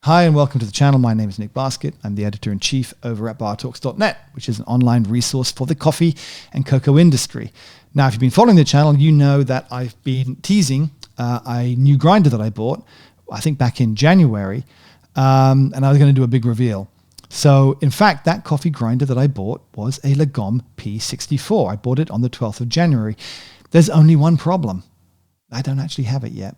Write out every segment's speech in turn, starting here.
Hi and welcome to the channel. My name is Nick Basket. I'm the editor-in-chief over at bartalks.net, which is an online resource for the coffee and cocoa industry. Now, if you've been following the channel, you know that I've been teasing a new grinder that I bought, I think back in January, and I was going to do a big reveal. So, in fact, that coffee grinder that I bought was a Lagom P64. I bought it on the 12th of January. There's only one problem. I don't actually have it yet.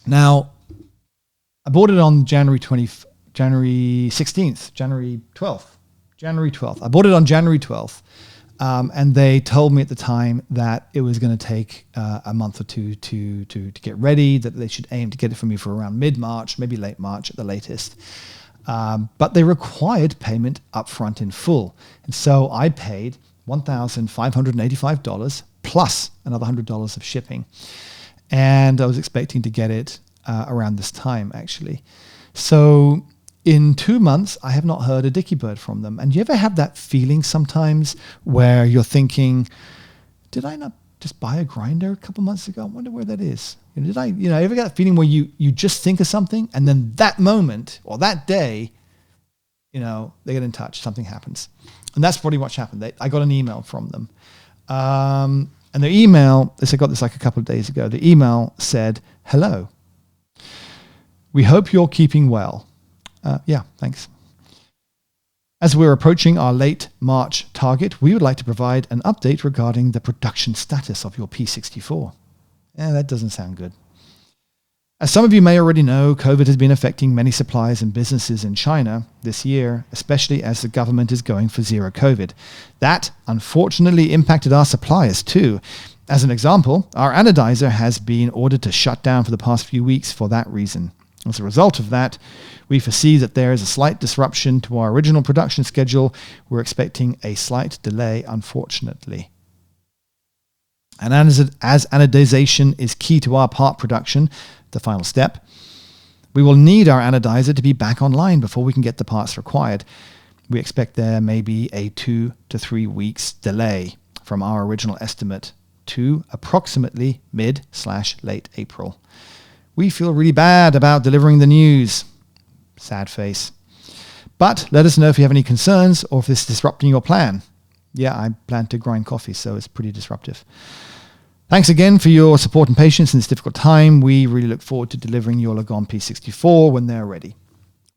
Now, I bought it on January 12th. I bought it on January 12th, and they told me at the time that it was going to take a month or two to get ready, that they should aim to get it for me for around mid-March, maybe late March at the latest. But they required payment upfront in full. And so I paid $1,585 plus another $100 of shipping. And I was expecting to get it around this time, actually. So in 2 months, I have not heard a dicky bird from them. And you ever have that feeling sometimes where you're thinking, did I not just buy a grinder a couple months ago? I wonder where that is. Did I, ever get that feeling where you just think of something and then that moment or that day, they get in touch, something happens. And that's pretty much happened. I got an email from them. And the email, I got this like a couple of days ago, the email said, "Hello. We hope you're keeping well." Yeah, thanks. As we're approaching our late March target, we would like to provide an update regarding the production status of your P64. That doesn't sound good. As some of you may already know, COVID has been affecting many suppliers and businesses in China this year, especially as the government is going for zero COVID. That unfortunately impacted our suppliers too. As an example, our anodizer has been ordered to shut down for the past few weeks for that reason. As a result of that, we foresee that there is a slight disruption to our original production schedule. We're expecting a slight delay, unfortunately. And as anodization is key to our part production, the final step, we will need our anodizer to be back online before we can get the parts required. We expect there may be a 2 to 3 weeks delay from our original estimate to approximately mid/late April. We feel really bad about delivering the news. Sad face. But let us know if you have any concerns or if this is disrupting your plan. Yeah, I plan to grind coffee, so it's pretty disruptive. Thanks again for your support and patience in this difficult time. We really look forward to delivering your Lagom P64 when they're ready.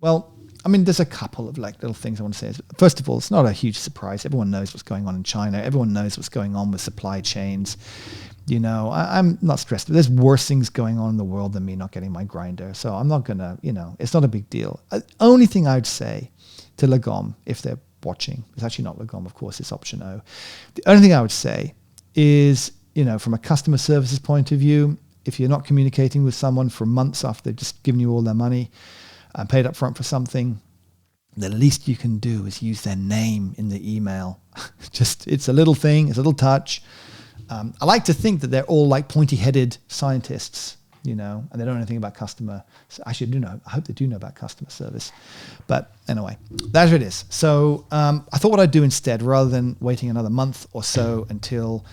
Well, there's a couple of little things I want to say. First of all, it's not a huge surprise. Everyone knows what's going on in China. Everyone knows what's going on with supply chains. I'm not stressed. There's worse things going on in the world than me not getting my grinder. So I'm not going to, it's not a big deal. Only thing I'd say to Lagom, if they're watching, it's actually not Lagom, of course, it's option O. The only thing I would say is, from a customer services point of view, if you're not communicating with someone for months after they've just given you all their money and paid up front for something, the least you can do is use their name in the email. It's a little thing, it's a little touch. I like to think that they're all like pointy-headed scientists, and they don't know anything about customer. So I hope they do know about customer service. But anyway, that's what it is. So I thought what I'd do instead, rather than waiting another month or so until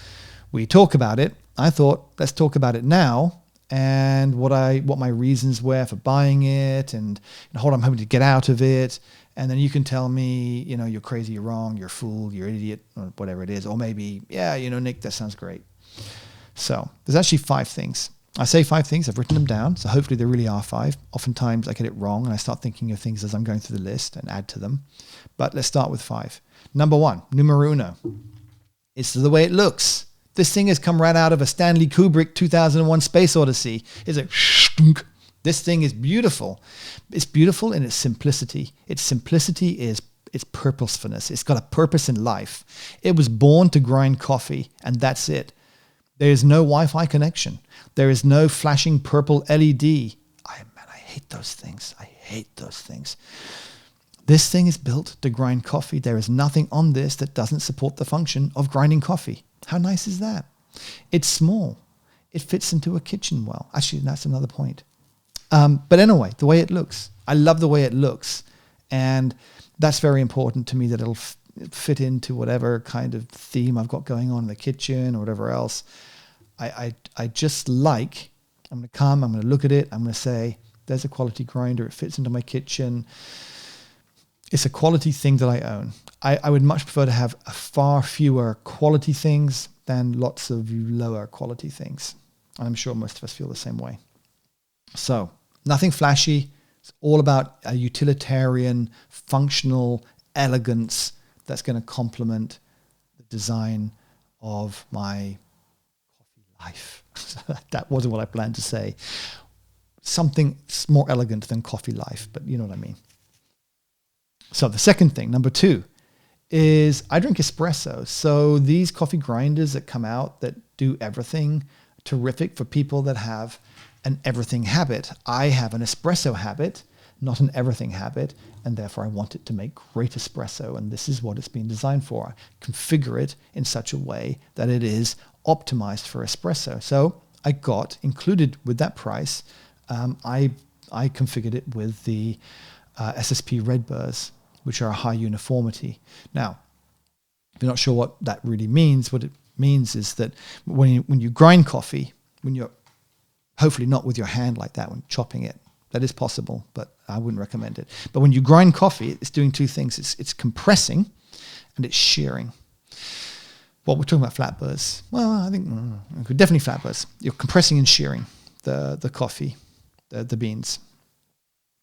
we talk about it, I thought, let's talk about it now and what my reasons were for buying it and what I'm hoping to get out of it. And then you can tell me, you're crazy, you're wrong, you're a fool, you're an idiot, or whatever it is. Or maybe, yeah, Nick, that sounds great. So there's actually 5 things. I say 5 things, I've written them down. So hopefully there really are 5. Oftentimes I get it wrong and I start thinking of things as I'm going through the list and add to them. But let's start with 5. Number 1, numero uno. It's the way it looks. This thing has come right out of a Stanley Kubrick 2001 Space Odyssey. It's like, shtunk. This thing is beautiful. It's beautiful in its simplicity. Its simplicity is its purposefulness. It's got a purpose in life. It was born to grind coffee, and that's it. There is no Wi-Fi connection. There is no flashing purple LED. I hate those things. I hate those things. This thing is built to grind coffee. There is nothing on this that doesn't support the function of grinding coffee. How nice is that? It's small. It fits into a kitchen well. Actually, that's another point. But anyway, the way it looks. I love the way it looks. And that's very important to me, that fit into whatever kind of theme I've got going on in the kitchen or whatever else. I just like, I'm going to come, I'm going to look at it, I'm going to say, there's a quality grinder, it fits into my kitchen. It's a quality thing that I own. I would much prefer to have a far fewer quality things than lots of lower quality things. And I'm sure most of us feel the same way. So nothing flashy. It's all about a utilitarian, functional elegance that's going to complement the design of my coffee life. That wasn't what I planned to say. Something more elegant than coffee life, but you know what I mean. So the second thing, number 2, is I drink espresso. So these coffee grinders that come out that do everything, terrific for people that have an everything habit. I have an espresso habit, not an everything habit, and therefore I want it to make great espresso, and this is what it's been designed for. I configure it in such a way that it is optimized for espresso. So I got, included with that price, I configured it with the SSP red burrs, which are a high uniformity. Now, if you're not sure what that really means, what it means is that when you grind coffee, when you're hopefully not with your hand like that when chopping it, that is possible, but I wouldn't recommend it. But when you grind coffee, it's doing two things. It's compressing and it's shearing. Well, we're talking about flat burrs. Well, I think definitely flat burrs. You're compressing and shearing the coffee, the beans.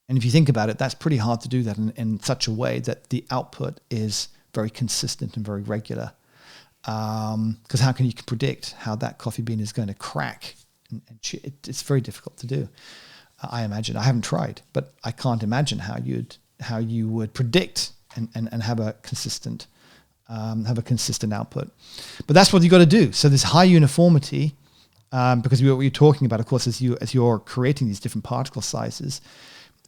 And if you think about it, that's pretty hard to do that in such a way that the output is very consistent and very regular. Because how can you predict how that coffee bean is going to crack? It's very difficult to do. I imagine. I haven't tried, but I can't imagine how you would predict and have a consistent output. But that's what you got to do. So this high uniformity, because what you're talking about, of course, as you're creating these different particle sizes,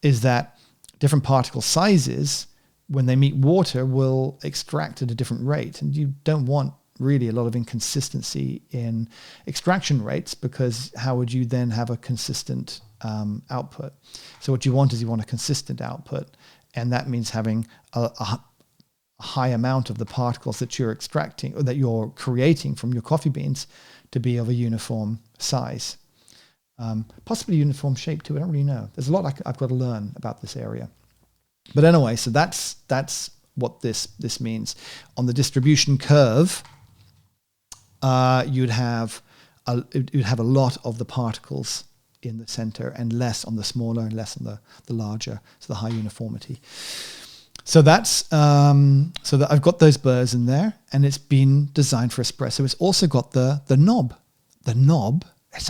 is that different particle sizes, when they meet water, will extract at a different rate, and you don't want really a lot of inconsistency in extraction rates, because how would you then have a consistent output? So what you want is a consistent output, and that means having a high amount of the particles that you're extracting or that you're creating from your coffee beans to be of a uniform size. Possibly uniform shape too. I don't really know. There's a lot I've got to learn about this area. But anyway, so that's what this means. On the distribution curve, you'd have a lot of the particles in the center and less on the smaller and less on the larger, so the high uniformity. So that's so that I've got those burrs in there, and it's been designed for espresso. It's also got the knob. The knob,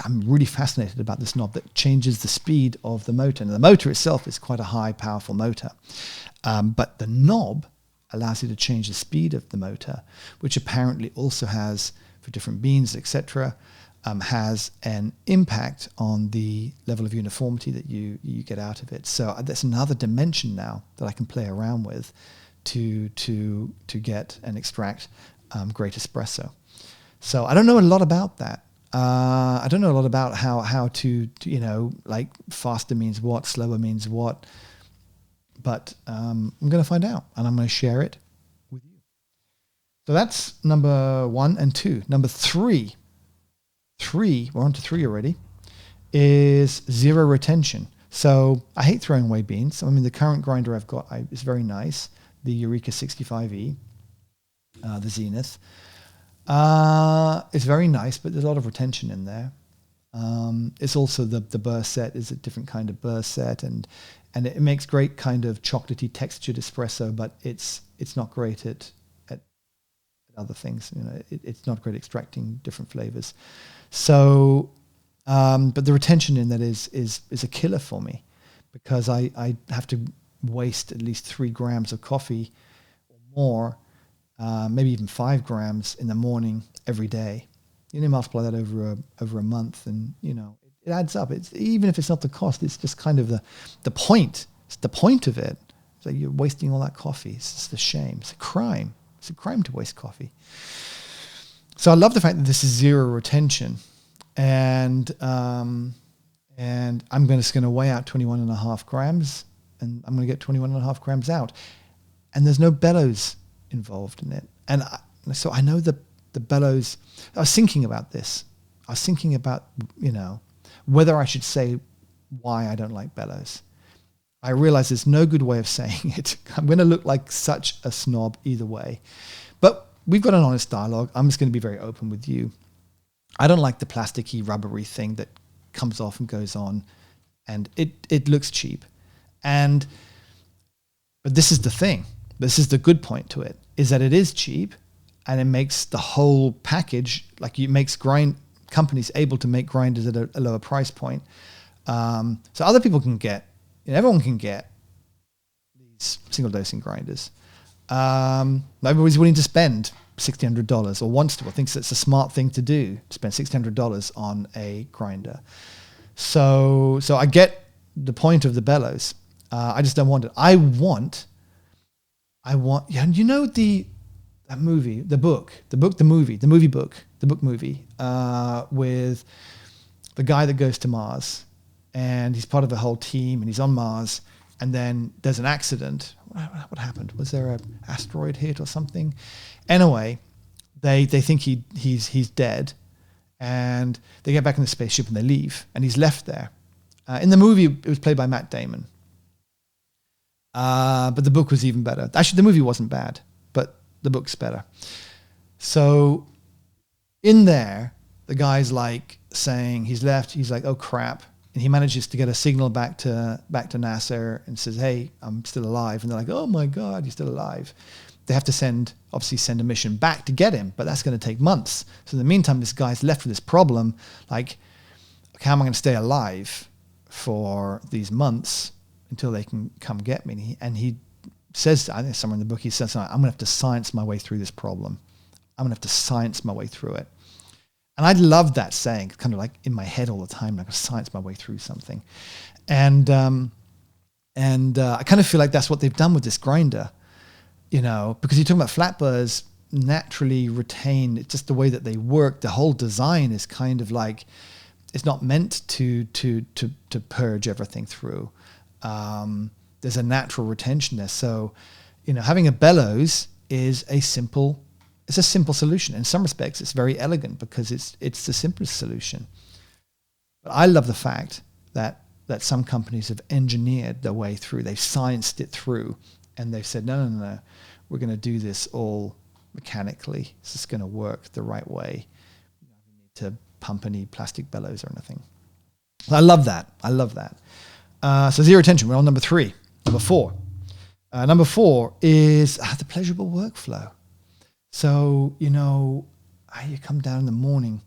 I'm really fascinated about this knob that changes the speed of the motor. And the motor itself is quite a high, powerful motor. But the knob allows you to change the speed of the motor, which apparently also has, for different beans, etc., has an impact on the level of uniformity that you get out of it. So that's another dimension now that I can play around with to get and extract great espresso. So I don't know a lot about that. I don't know a lot about how to like faster means what, slower means what, but I'm going to find out, and I'm going to share it with you. So that's number 1 and 2. Number 3, we're on to 3 already, is zero retention. So I hate throwing away beans. I mean, the current grinder I've got is very nice, the Eureka 65E, the Zenith. It's very nice, but there's a lot of retention in there. It's also the burr set is a different kind of burr set, and it makes great kind of chocolatey textured espresso, but it's not great at other things. It's not great extracting different flavors. So, but the retention in that is a killer for me, because I have to waste at least 3 grams of coffee or more. Maybe even 5 grams in the morning every day. Multiply that over a month, and it adds up. It's even if it's not the cost, it's just kind of the point. It's the point of it. It's like you're wasting all that coffee. It's just a shame. It's a crime. It's a crime to waste coffee. So I love the fact that this is zero retention, and I'm just going to weigh out 21.5 grams, and I'm going to get 21.5 grams out, and there's no bellows involved in it. And so I know the bellows. I was thinking about this. I was thinking about, whether I should say why I don't like bellows. I realize there's no good way of saying it. I'm going to look like such a snob either way. But we've got an honest dialogue. I'm just going to be very open with you. I don't like the plasticky, rubbery thing that comes off and goes on, and it looks cheap. But this is the thing. This is the good point to it, is that it is cheap, and it makes the whole package, like it makes companies able to make grinders at a lower price point. So other people can get, everyone can get these single dosing grinders. Not everybody's willing to spend $1,600 or wants to, or thinks it's a smart thing to do, to spend $1,600 on a grinder. So I get the point of the bellows. I just don't want it. I want, and that movie, the movie with the guy that goes to Mars, and he's part of the whole team, and he's on Mars, and then there's an accident. What happened? Was there an asteroid hit or something? Anyway, they think he's dead, and they get back in the spaceship and they leave, and he's left there. In the movie, it was played by Matt Damon. But the book was even better. Actually, the movie wasn't bad, but the book's better. So in there, the guy's like saying he's left. He's like, oh crap. And he manages to get a signal back to NASA and says, hey, I'm still alive. And they're like, oh my God, you're still alive. They have to send a mission back to get him, but that's going to take months. So in the meantime, this guy's left with this problem, like, how am I going to stay alive for these months until they can come get me? And he says, I think somewhere in the book, he says, I'm going to have to science my way through this problem. I'm going to have to science my way through it. And I love that saying, kind of like in my head all the time, like I science my way through something. And I kind of feel like that's what they've done with this grinder, because you're talking about flat burrs naturally retain, it's just the way that they work. The whole design is kind of like, it's not meant to purge everything through. There's a natural retention there. So, having a bellows is a simple solution. In some respects, it's very elegant because it's the simplest solution. But I love the fact that some companies have engineered their way through. They've scienced it through, and they've said, no, we're going to do this all mechanically. This is going to work the right way. You don't need to pump any plastic bellows or anything. I love that. So zero tension. We're on number 3. Number 4. Number 4 is the pleasurable workflow. So, you come down in the morning,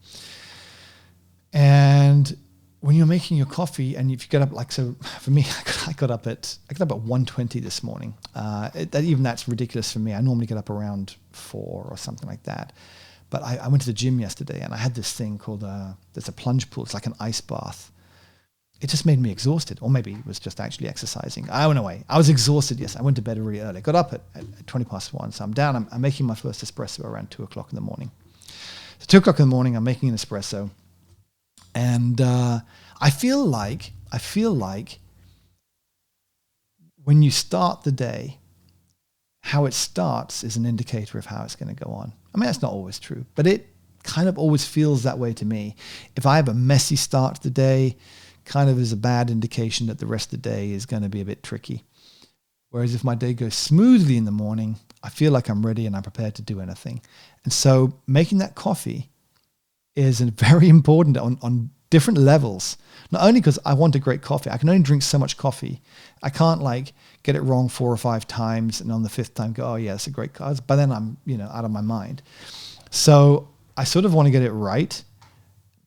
and when you're making your coffee, and if you get up, so for me, I got up at 1:20 this morning. That's ridiculous for me. I normally get up around 4 or something like that. But I went to the gym yesterday, and I had this thing called there's a plunge pool. It's like an ice bath. It just made me exhausted, or maybe it was just actually exercising. I went away. I was exhausted. Yes, I went to bed really early. I got up at 20 past 1, so I'm down. I'm making my first espresso around 2 o'clock in the morning. So 2 o'clock in the morning, I'm making an espresso, and I feel like when you start the day, how it starts is an indicator of how it's going to go on. I mean, that's not always true, but it kind of always feels that way to me. If I have a messy start to the day, kind of is a bad indication that the rest of the day is going to be a bit tricky. Whereas if my day goes smoothly in the morning, I feel like I'm ready and I'm prepared to do anything. And so making that coffee is very important on different levels. Not only because I want a great coffee, I can only drink so much coffee. I can't get it wrong 4 or 5 times and on the 5th time go, oh yeah, that's a great coffee. But then I'm out of my mind. So I sort of want to get it right,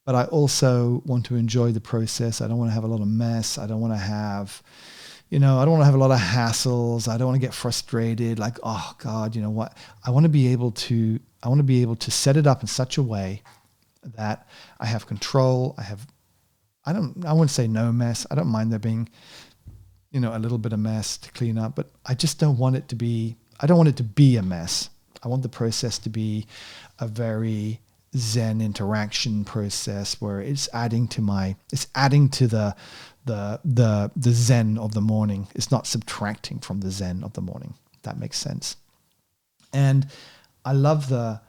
but I also want to enjoy the process. I don't want to have a lot of mess. I don't want to have, I don't want to have a lot of hassles. I don't want to get frustrated. Like, oh God, you know what? I want to be able to set it up in such a way that I have control. I wouldn't say no mess. I don't mind there being, a little bit of mess to clean up, but I just don't want it to be a mess. I want the process to be a very Zen interaction process where it's adding to the Zen of the morning. It's not subtracting from the Zen of the morning. If that makes sense. And I love the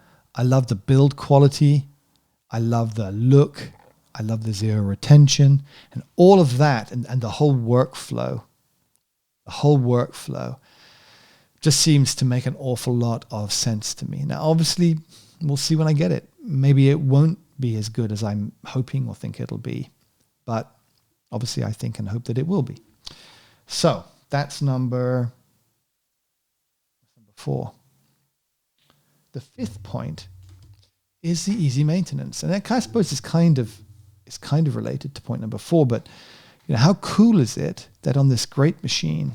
build quality. I love the look. I love the zero retention and all of that, and the whole workflow. The whole workflow just seems to make an awful lot of sense to me. Now, obviously, we'll see when I get it. Maybe it won't be as good as I'm hoping or think it'll be, but obviously I think and hope that it will be. So that's number 4. The 5th point is the easy maintenance, and that I suppose is kind of related to point number 4. But how cool is it that on this great machine,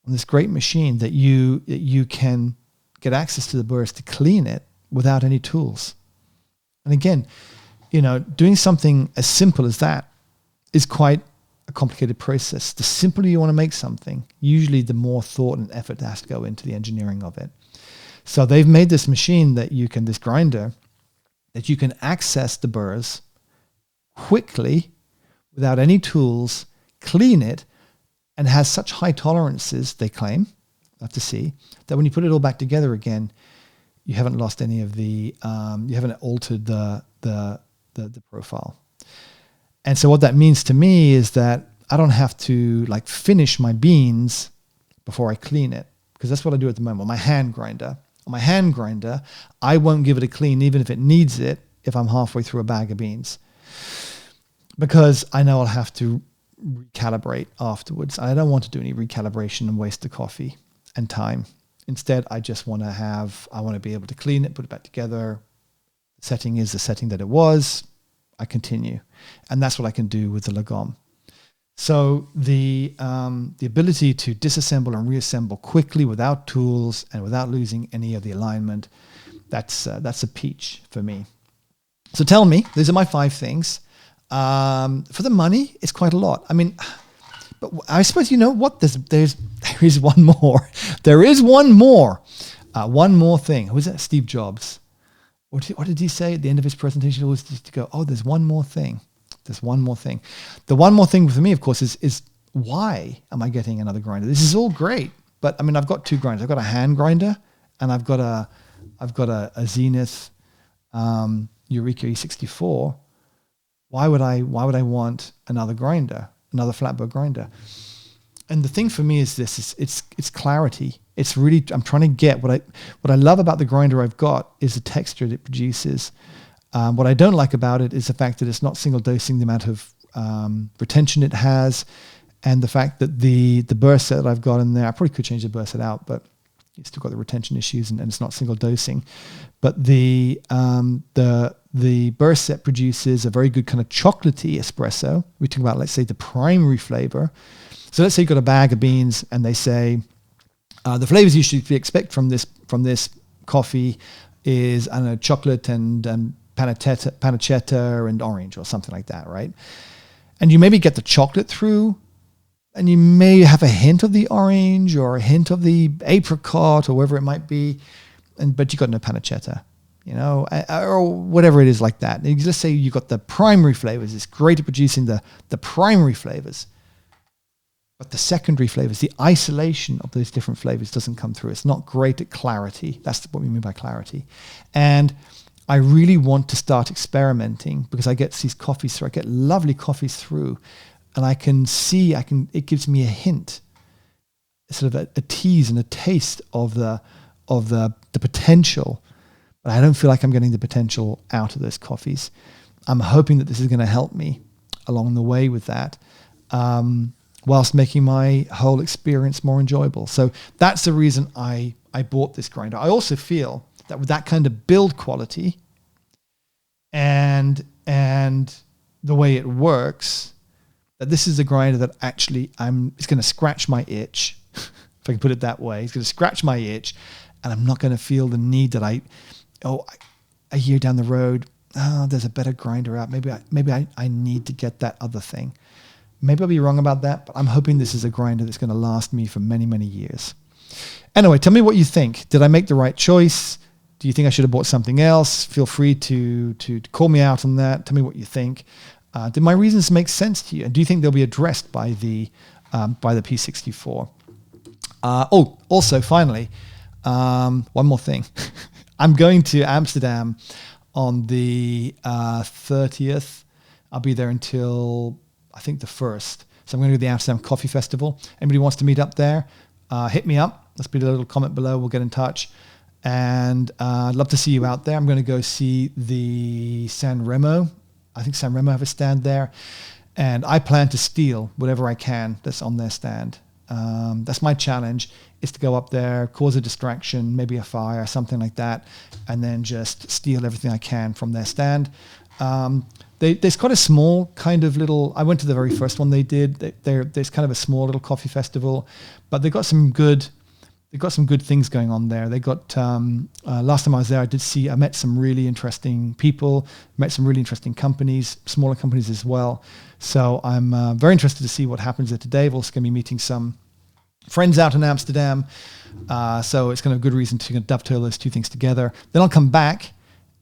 that you can get access to the burrs to clean it without any tools. And again, doing something as simple as that is quite a complicated process. The simpler you want to make something, usually the more thought and effort has to go into the engineering of it. So they've made this machine this grinder, that you can access the burrs quickly without any tools, clean it, and has such high tolerances, they claim, I have to see, that when you put it all back together again, you haven't lost any of you haven't altered the profile. And so what that means to me is that I don't have to finish my beans before I clean it, because that's what I do at the moment. On my hand grinder, I won't give it a clean even if it needs it if I'm halfway through a bag of beans, because I know I'll have to recalibrate afterwards. I don't want to do any recalibration and waste the coffee and time. Instead, I just want to be able to clean it, put it back together. The setting is the setting that it was. I continue. And that's what I can do with the Lagom. So the ability to disassemble and reassemble quickly without tools and without losing any of the alignment, that's a peach for me. So tell me, these are my 5 things. For the money, it's quite a lot. I mean, but I suppose what? There is one more. There is one more. One more thing. Who was that? Steve Jobs. What did he say at the end of his presentation? He always used to go, "Oh, there's one more thing. There's one more thing." The one more thing for me, of course, is why am I getting another grinder? This is all great, but I mean, I've got 2 grinders. I've got a hand grinder, and I've got a Zenith Eureka E64. Why would I want another grinder, another flatbed grinder? And the thing for me is this: it's clarity. It's really, I'm trying to get what I love about the grinder I've got is the texture that it produces. What I don't like about it is the fact that it's not single dosing the amount of retention it has, and the fact that the burr set that I've got in there, I probably could change the burr set out, but it's still got the retention issues and it's not single dosing. But the burr set produces a very good kind of chocolatey espresso. We talk about, let's say, the primary flavor. So let's say you've got a bag of beans and they say, the flavors you should expect from this coffee is, I don't know, chocolate and pancetta and orange or something like that, right? And you maybe get the chocolate through, and you may have a hint of the orange or a hint of the apricot or whatever it might be, but you got no pancetta, or whatever it is like that. And let's say you got the primary flavors. It's great at producing the primary flavors. But the secondary flavors, the isolation of those different flavors doesn't come through. It's not great at clarity. That's what we mean by clarity. And I really want to start experimenting, because I get these coffees through. I get lovely coffees through, and I can see, it gives me a hint, sort of a tease and a taste of the potential. But I don't feel like I'm getting the potential out of those coffees. I'm hoping that this is going to help me along the way with that. Whilst making my whole experience more enjoyable. So that's the reason I bought this grinder. I also feel that with that kind of build quality and the way it works, that this is a grinder that actually it's going to scratch my itch, if I can put it that way. It's going to scratch my itch, and I'm not going to feel the need that a year down the road, there's a better grinder out. Maybe I need to get that other thing. Maybe I'll be wrong about that, but I'm hoping this is a grinder that's going to last me for many, many years. Anyway, tell me what you think. Did I make the right choice? Do you think I should have bought something else? Feel free to call me out on that. Tell me what you think. Did my reasons make sense to you? And do you think they'll be addressed by the P64? Also, finally, One more thing. I'm going to Amsterdam on the 30th. I'll be there until, I think, the 1st. So I'm going to do the Amsterdam Coffee Festival. Anybody wants to meet up there, hit me up. Let's put a little comment below. We'll get in touch. And I'd love to see you out there. I'm going to go see the San Remo. I think San Remo have a stand there. And I plan to steal whatever I can that's on their stand. That's my challenge, is to go up there, cause a distraction, maybe a fire, something like that, and then just steal everything I can from their stand. There's quite a small kind of little, I went to the very first one they did. There's kind of a small little coffee festival, but they've got some good things going on there. They got, last time I was there, I met some really interesting people, met some really interesting companies, smaller companies as well. So I'm very interested to see what happens there today. We're also going to be meeting some friends out in Amsterdam. So it's kind of a good reason to dovetail those two things together. Then I'll come back,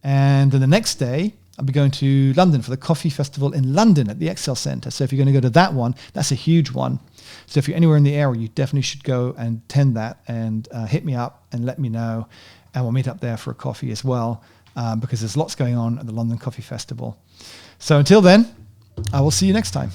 and then the next day, I'll be going to London for the Coffee Festival in London at the Excel Centre. So if you're going to go to that one, that's a huge one. So if you're anywhere in the area, you definitely should go and attend that, and hit me up and let me know. And we'll meet up there for a coffee as well, because there's lots going on at the London Coffee Festival. So until then, I will see you next time.